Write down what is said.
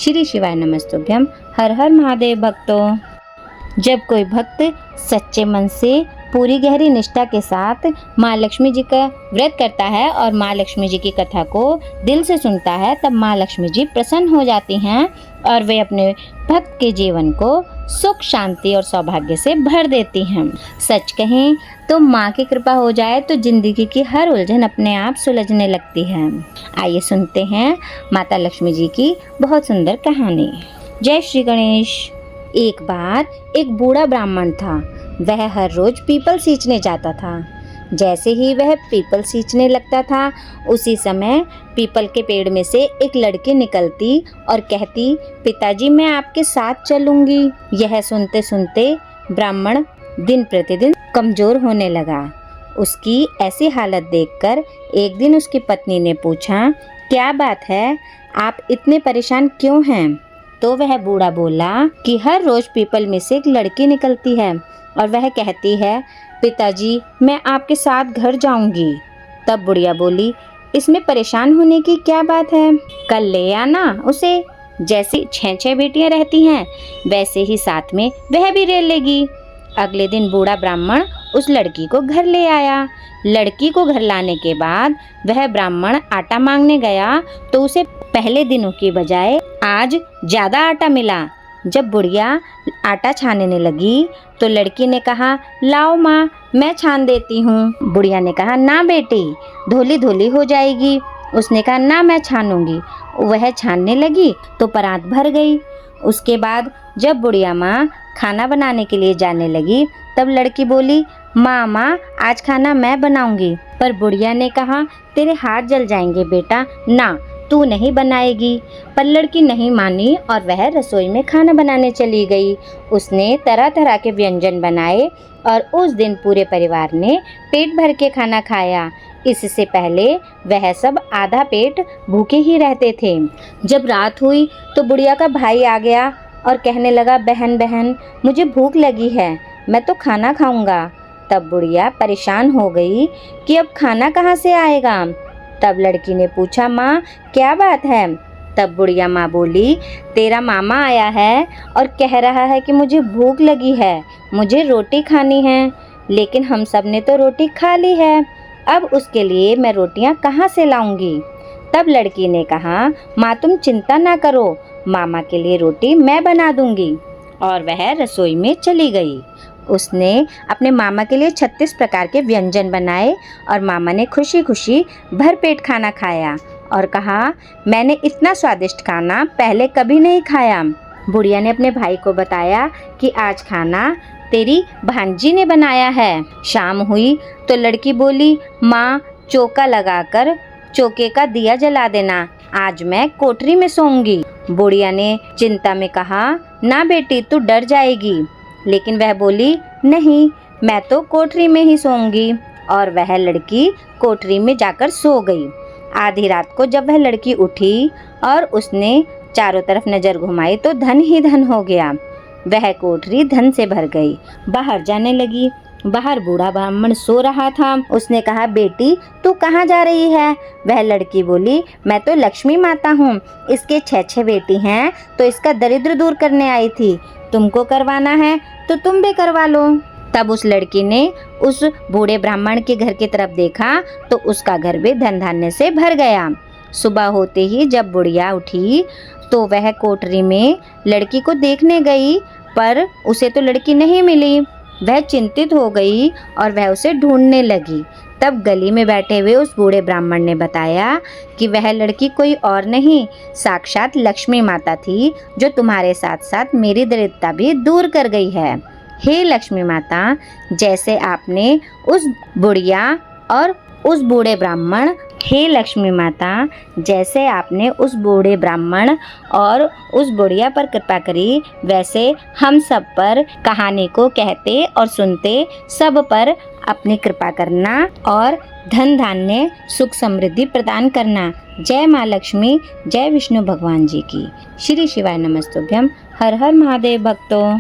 श्री शिवाय नमस्तुभ्यम। हर हर महादेव भक्तों। जब कोई भक्त सच्चे मन से पूरी गहरी निष्ठा के साथ माँ लक्ष्मी जी का व्रत करता है और माँ लक्ष्मी जी की कथा को दिल से सुनता है, तब माँ लक्ष्मी जी प्रसन्न हो जाती हैं और वे अपने भक्त के जीवन को सुख, शांति और सौभाग्य से भर देती हैं। सच कहें तो माँ की कृपा हो जाए तो जिंदगी की हर उलझन अपने आप सुलझने लगती है। आइए सुनते हैं माता लक्ष्मी जी की बहुत सुंदर कहानी। जय श्री गणेश। एक बार एक बूढ़ा ब्राह्मण था। वह हर रोज पीपल सींचने जाता था। जैसे ही वह पीपल सींचने लगता था, उसी समय पीपल के पेड़ में से एक लड़की निकलती और कहती, पिताजी मैं आपके साथ चलूंगी। यह सुनते सुनते ब्राह्मण दिन प्रतिदिन कमजोर होने लगा। उसकी ऐसी हालत देखकर एक दिन उसकी पत्नी ने पूछा, क्या बात है, आप इतने परेशान क्यों हैं? तो वह बूढ़ा बोला कि हर रोज पीपल में से एक लड़की निकलती है और वह कहती है, पिताजी मैं आपके साथ घर जाऊंगी। तब बुढ़िया बोली, इसमें परेशान होने की क्या बात है, कल ले आना उसे। जैसी 6 बेटियां रहती हैं वैसे ही साथ में वह भी रह लेगी। अगले दिन बूढ़ा ब्राह्मण उस लड़की को घर ले आया। लड़की को घर लाने के बाद वह ब्राह्मण आटा मांगने गया तो उसे पहले दिनों की बजाय आज ज्यादा आटा मिला। जब बुढ़िया आटा छानने लगी तो लड़की ने कहा, लाओ माँ मैं छान देती हूँ। बुढ़िया ने कहा, ना बेटी धोली धोली हो जाएगी। उसने कहा, ना मैं छानूंगी। वह छानने लगी तो परात भर गई। उसके बाद जब बुढ़िया माँ खाना बनाने के लिए जाने लगी तब लड़की बोली, माँ आज खाना मैं बनाऊंगी। पर बुढ़िया ने कहा, तेरे हाथ जल जाएंगे बेटा, ना तू नहीं बनाएगी। पर लड़की नहीं मानी और वह रसोई में खाना बनाने चली गई। उसने तरह तरह के व्यंजन बनाए और उस दिन पूरे परिवार ने पेट भर के खाना खाया। इससे पहले वह सब आधा पेट भूखे ही रहते थे। जब रात हुई तो बुढ़िया का भाई आ गया और कहने लगा, बहन बहन मुझे भूख लगी है, मैं तो खाना खाऊंगा। तब बुढ़िया परेशान हो गई कि अब खाना कहाँ से आएगा। तब लड़की ने पूछा, माँ क्या बात है? तब बुढ़िया माँ बोली, तेरा मामा आया है और कह रहा है कि मुझे भूख लगी है, मुझे रोटी खानी है, लेकिन हम सब ने तो रोटी खा ली है, अब उसके लिए मैं रोटियां कहाँ से लाऊंगी? तब लड़की ने कहा, माँ तुम चिंता ना करो, मामा के लिए रोटी मैं बना दूंगी। और वह रसोई में चली गई। उसने अपने मामा के लिए 36 प्रकार के व्यंजन बनाए और मामा ने खुशी खुशी भरपेट खाना खाया और कहा, मैंने इतना स्वादिष्ट खाना पहले कभी नहीं खाया। बुढ़िया ने अपने भाई को बताया कि आज खाना तेरी भांजी ने बनाया है। शाम हुई तो लड़की बोली, माँ चौका लगाकर चौके का दिया जला देना, आज मैं कोठरी में सोऊंगी। बुढ़िया ने चिंता में कहा, ना बेटी तू डर जाएगी। लेकिन वह बोली, नहीं मैं तो कोठरी में ही सोऊंगी। और वह लड़की कोठरी में जाकर सो गई। आधी रात को जब वह लड़की उठी और उसने चारों तरफ नजर घुमाई तो धन ही धन हो गया। वह कोठरी धन से भर गई। बाहर जाने लगी। बाहर बूढ़ा ब्राह्मण सो रहा था। उसने कहा, बेटी तू कहाँ जा रही है? वह लड़की बोली, मैं तो लक्ष्मी माता हूँ, इसके 6 बेटी हैं तो इसका दरिद्र दूर करने आई थी, तुमको करवाना है तो तुम भी करवा लो। तब उस लड़की ने उस बूढ़े ब्राह्मण के घर की तरफ देखा तो उसका घर भी धन धान्य से भर गया। सुबह होते ही जब बुढ़िया उठी तो वह कोठरी में लड़की को देखने गई, पर उसे तो लड़की नहीं मिली। वह चिंतित हो गई और वह उसे ढूंढने लगी। तब गली में बैठे हुए उस बूढ़े ब्राह्मण ने बताया कि वह लड़की कोई और नहीं, साक्षात लक्ष्मी माता थी, जो तुम्हारे साथ साथ मेरी दरिद्रता भी दूर कर गई है। हे लक्ष्मी माता, जैसे आपने उस बुढ़िया और उस बूढ़े ब्राह्मण हे लक्ष्मी माता, जैसे आपने उस बूढ़े ब्राह्मण और उस बुढ़िया पर कृपा करी, वैसे हम सब पर कहानी को कहते और सुनते सब पर अपनी कृपा करना और धन धान्य सुख समृद्धि प्रदान करना। जय माँ लक्ष्मी, जय विष्णु भगवान जी की। श्री शिवाय नमस्तुभ्यम। हर हर महादेव भक्तों।